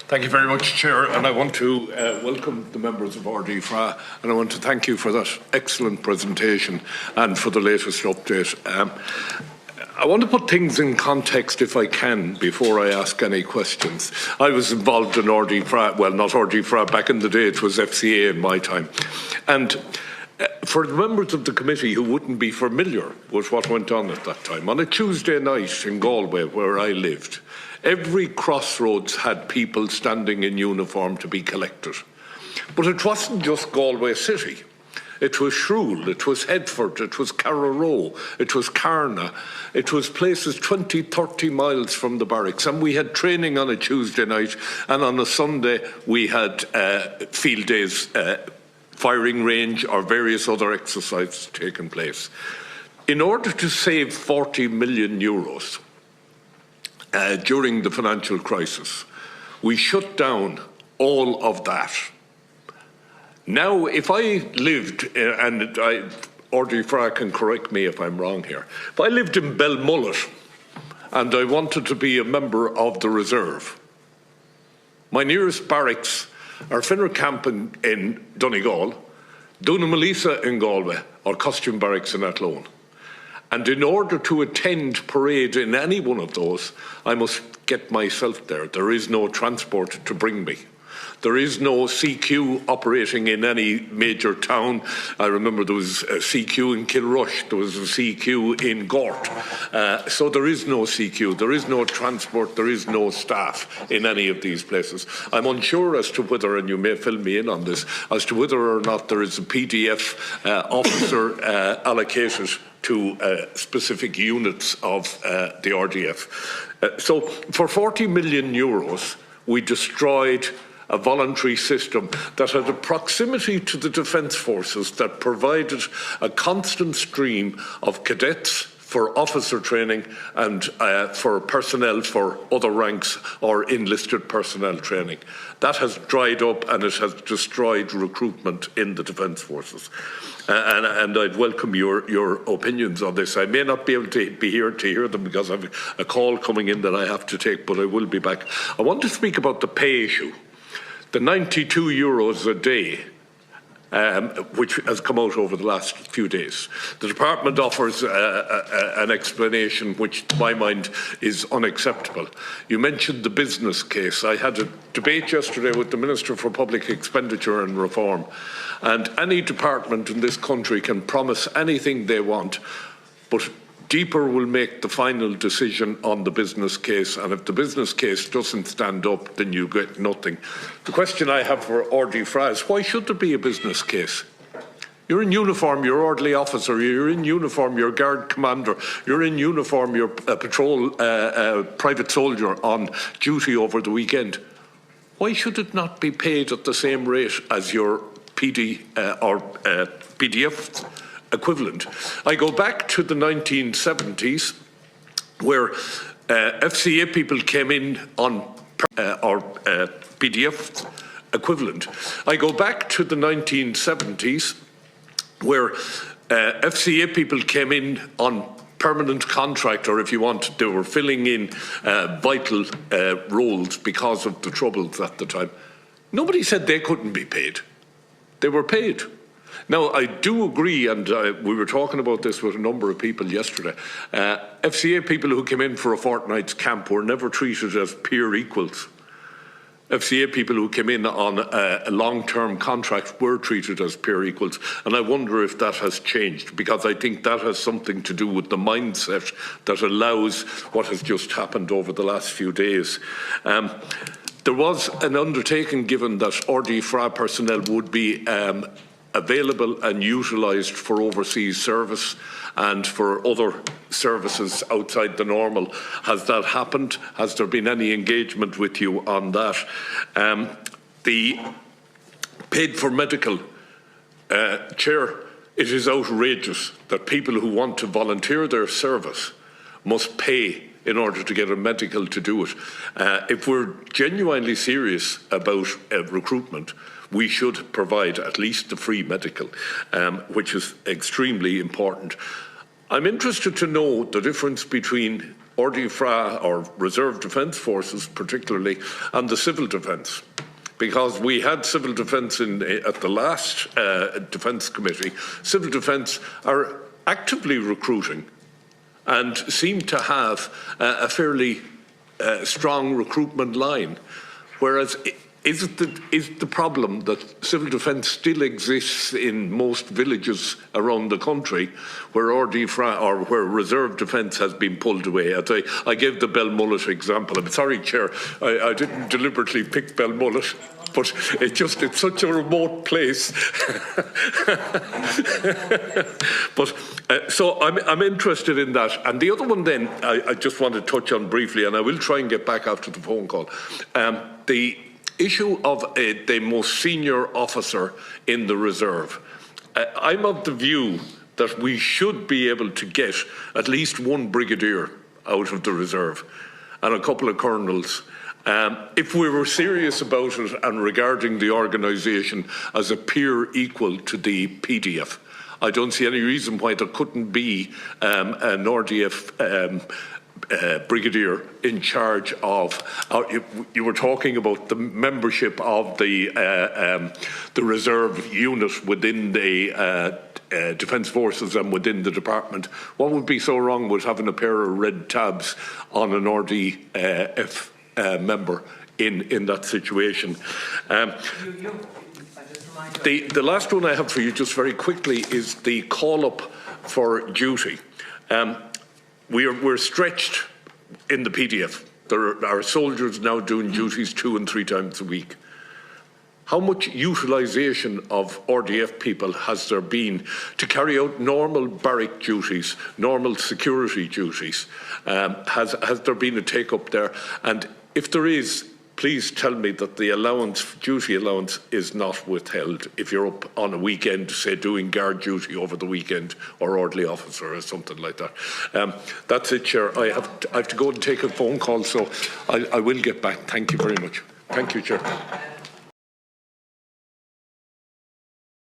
Thank you very much, Chair, and I want to welcome the members of Oireachtas, and I want to thank you for that excellent presentation and for the latest update. I want to put things in context, if I can, before I ask any questions. I was involved in Oireachtas, well, not Oireachtas, back in the day it was FCA in my time. And for the members of the committee who wouldn't be familiar with what went on at that time, on a Tuesday night in Galway, where I lived, every crossroads had people standing in uniform to be collected. But it wasn't just Galway City. It was Shrule, it was Headford, it was Carraroe, it was Carna. It was places 20, 30 miles from the barracks. And we had training on a Tuesday night, and on a Sunday we had field days, firing range or various other exercises taking place. In order to save 40 million euros, during the financial crisis, we shut down all of that. Now, if I lived, and Oireachtas can correct me if I'm wrong here, if I lived in Belmullet and I wanted to be a member of the reserve, my nearest barracks are Finner Camp in Donegal, Dunamalisa in Galway, or Costume Barracks in Athlone. And in order to attend parade in any one of those, I must get myself there. There is no transport to bring me. There is no CQ operating in any major town. I remember there was a CQ in Kilrush, there was a CQ in Gort. So there is no CQ, there is no transport, there is no staff in any of these places. I'm unsure as to whether, and you may fill me in on this, as to whether or not there is a PDF officer allocated to specific units of the RDF. So for 40 million euros, we destroyed a voluntary system that had a proximity to the defence forces that provided a constant stream of cadets for officer training and for personnel for other ranks or enlisted personnel training. That has dried up and it has destroyed recruitment in the defence forces. And I'd welcome your opinions on this. I may not be able to be here to hear them because I have a call coming in that I have to take, but I will be back. I want to speak about the pay issue. The 92 euros a day, which has come out over the last few days. The department offers an explanation which, to my mind, is unacceptable. You mentioned the business case. I had a debate yesterday with the Minister for Public Expenditure and Reform, and any department in this country can promise anything they want, but Deeper will make the final decision on the business case, and if the business case doesn't stand up, then you get nothing. The question I have for Oireachtas is, why should there be a business case? You're in uniform, you're orderly officer, you're in uniform, you're guard commander, you're in uniform, you're a patrol private soldier on duty over the weekend. Why should it not be paid at the same rate as your PD or PDF equivalent? I go back to the 1970s where FCA people came in on PDF equivalent. I go back to the 1970s where FCA people came in on permanent contract, or if you want, they were filling in vital roles because of the troubles at the time. Nobody said they couldn't be paid. They were paid. Now, I do agree, and we were talking about this with a number of people yesterday, FCA people who came in for a fortnight's camp were never treated as peer equals. FCA people who came in on a long-term contract were treated as peer equals, and I wonder if that has changed, because I think that has something to do with the mindset that allows what has just happened over the last few days. There was an undertaking given that Oireachtas personnel would be available and utilised for overseas service and for other services outside the normal. Has that happened? Has there been any engagement with you on that? The paid for medical, Chair, it is outrageous that people who want to volunteer their service must pay in order to get a medical to do it. If we're genuinely serious about recruitment, we should provide at least the free medical, which is extremely important. I'm interested to know the difference between RD Fra, or Reserve Defence Forces particularly, and the civil defence. Because we had civil defence at the last Defence Committee. Civil defence are actively recruiting and seem to have a fairly strong recruitment line. Whereas, is the problem that civil defence still exists in most villages around the country where where reserve defence has been pulled away? I gave the Belmullet example. I'm sorry, Chair, I didn't deliberately pick Belmullet, but it's such a remote place. But so I'm interested in that. And the other one then I just want to touch on briefly, and I will try and get back after the phone call. The issue of the most senior officer in the reserve. I'm of the view that we should be able to get at least one brigadier out of the reserve and a couple of colonels. If we were serious about it and regarding the organisation as a peer equal to the PDF, I don't see any reason why there couldn't be an RDF brigadier in charge of. You were talking about the membership of the reserve unit within the Defence Forces and within the department. What would be so wrong with having a pair of red tabs on an RDF member in that situation? The last one I have for you, just very quickly, is the call-up for duty. We're stretched in the PDF. There are soldiers now doing duties 2 and 3 times a week. How much utilisation of RDF people has there been to carry out normal barrack duties, normal security duties? Has there been a take-up there? And if there is, please tell me that the duty allowance is not withheld if you're up on a weekend, say doing guard duty over the weekend, or orderly officer or something like that. That's it, Chair. I have to go and take a phone call, so I will get back. Thank you very much. Thank you, Chair.